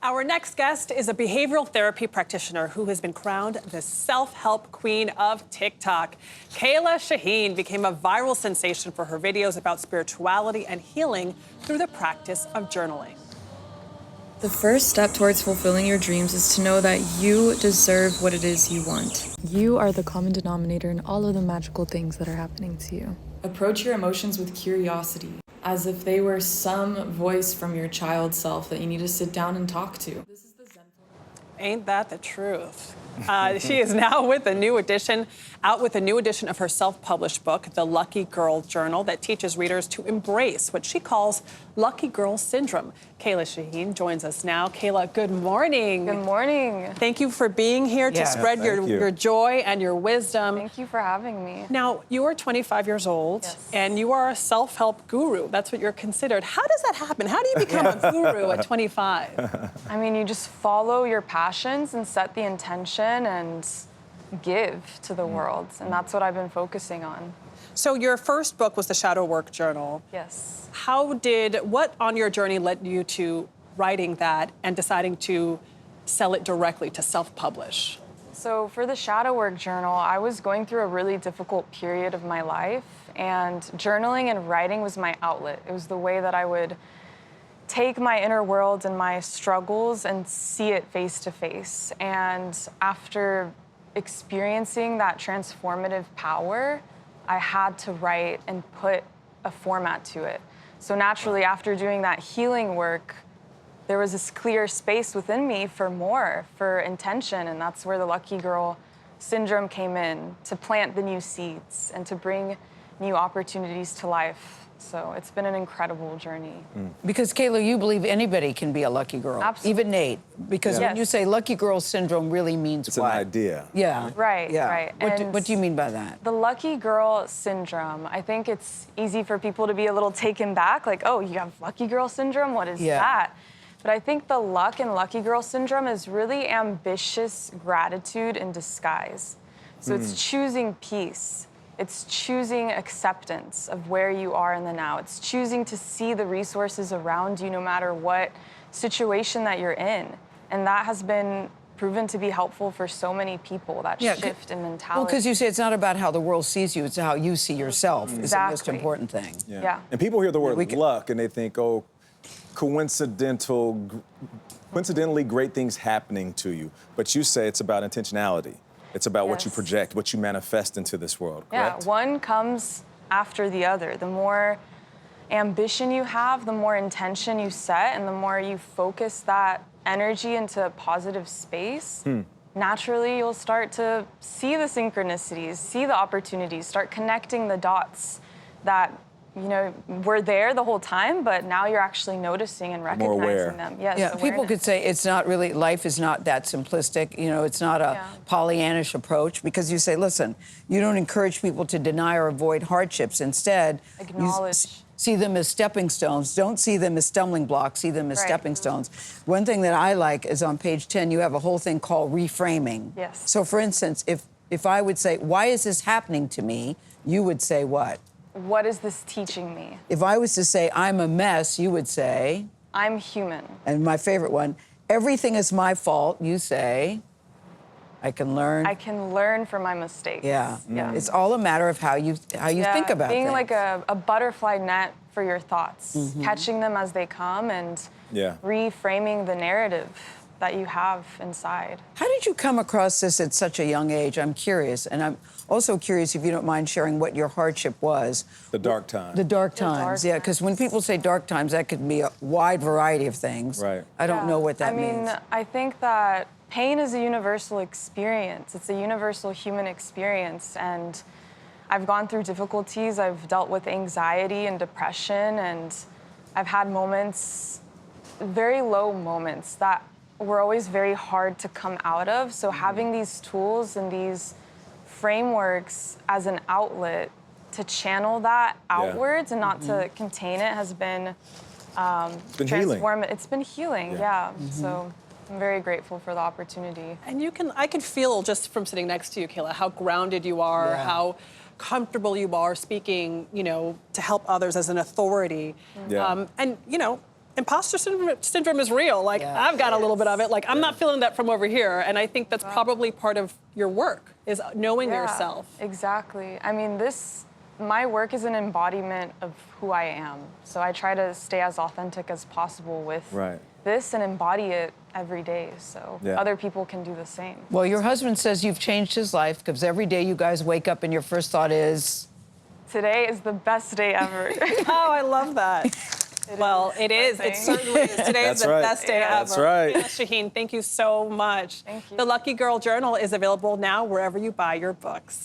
Our next guest is a behavioral therapy practitioner who has been crowned the self-help queen of TikTok. Keila Shaheen became a viral sensation for her videos about spirituality and healing through the practice of journaling. The first step towards fulfilling your dreams is to know that you deserve what it is you want. You are the common denominator in all of the magical things that are happening to you. Approach your emotions with curiosity, as if they were some voice from your child self that you need to sit down and talk to. Ain't that the truth? She is now with a new edition, out with a new edition of her self-published book, The Lucky Girl Journal, that teaches readers to embrace what she calls lucky girl syndrome. Keila Shaheen joins us now. Kayla, good morning. Good morning. Thank you for being here to spread your joy and your wisdom. Thank you for having me. Now, you are 25 years old, and you are a self-help guru. That's what you're considered. How does that happen? How do you become a guru at 25? I mean, you just follow your passions and set the intention and give to the world. And that's what I've been focusing on. So your first book was The Shadow Work Journal. Yes. What on your journey led you to writing that and deciding to sell it directly to self-publish? So for the Shadow Work Journal, I was going through a really difficult period of my life, and journaling and writing was my outlet. It was the way that I would take my inner world and my struggles and see it face to face. And after experiencing that transformative power, I had to write and put a format to it. So naturally, after doing that healing work, there was this clear space within me for more, for intention, and that's where the Lucky Girl syndrome came in, to plant the new seeds and to bring new opportunities to life. So it's been an incredible journey. Because, Kayla, you believe anybody can be a lucky girl. Absolutely. Even Nate. Because when you say lucky girl syndrome really means it's what? It's an idea. Yeah. Right, yeah. right. What do you mean by that? The lucky girl syndrome, I think it's easy for people to be a little taken back, like, oh, you have lucky girl syndrome? What is that? But I think the luck and lucky girl syndrome is really ambitious gratitude in disguise. So it's choosing peace. It's choosing acceptance of where you are in the now. It's choosing to see the resources around you no matter what situation that you're in. And that has been proven to be helpful for so many people, that shift in mentality. Well, because you say it's not about how the world sees you, it's how you see yourself is the most important thing. Yeah. And people hear the word luck and they think, oh, coincidentally great things happening to you. But you say it's about intentionality. It's about what you project, what you manifest into this world, correct? Yeah, one comes after the other. The more ambition you have, the more intention you set, and the more you focus that energy into a positive space, naturally you'll start to see the synchronicities, see the opportunities, start connecting the dots that were there the whole time, but now you're actually noticing and recognizing them. Yes, people could say it's not really, life is not that simplistic. It's not a Pollyannish approach, because you say, listen, you don't encourage people to deny or avoid hardships. Instead, acknowledge. See them as stepping stones. Don't see them as stumbling blocks. See them as stepping stones. One thing that I like is on page 10, you have a whole thing called reframing. Yes. So, for instance, if I would say, why is this happening to me? You would say what? What is this teaching me? If I was to say, I'm a mess, you would say? I'm human. And my favorite one, everything is my fault, you say? I can learn. I can learn from my mistakes. Yeah. It's all a matter of how you think about being things. like a butterfly net for your thoughts, catching them as they come and reframing the narrative that you have inside. How did you come across this at such a young age? I'm curious, and I'm also curious if you don't mind sharing what your hardship was. The dark times. The dark times, because when people say dark times, that could be a wide variety of things. Right. I don't know what that means. I mean, I think that pain is a universal experience. It's a universal human experience, and I've gone through difficulties. I've dealt with anxiety and depression, and I've had moments, very low moments, that were always very hard to come out of. So having these tools and these frameworks as an outlet to channel that outwards and not to contain it has been healing. It's been healing, So I'm very grateful for the opportunity. And I can feel just from sitting next to you, Kayla, how grounded you are, how comfortable you are speaking, to help others as an authority. And, imposter syndrome is real. Like, Yeah, I've got a little bit of it. Like, I'm Yeah. not feeling that from over here. And I think that's probably part of your work, is knowing Yeah, yourself. Exactly. I mean, my work is an embodiment of who I am. So I try to stay as authentic as possible with Right. this and embody it every day. So Yeah. other people can do the same. Well, your husband says you've changed his life because every day you guys wake up and your first thought is, Today is the best day ever. Oh, I love that. Well, it is. It Thanks. certainly is. Today is That's the right. best day ever. That's right. Keila Shaheen, thank you so much. Thank you. The Lucky Girl Journal is available now wherever you buy your books.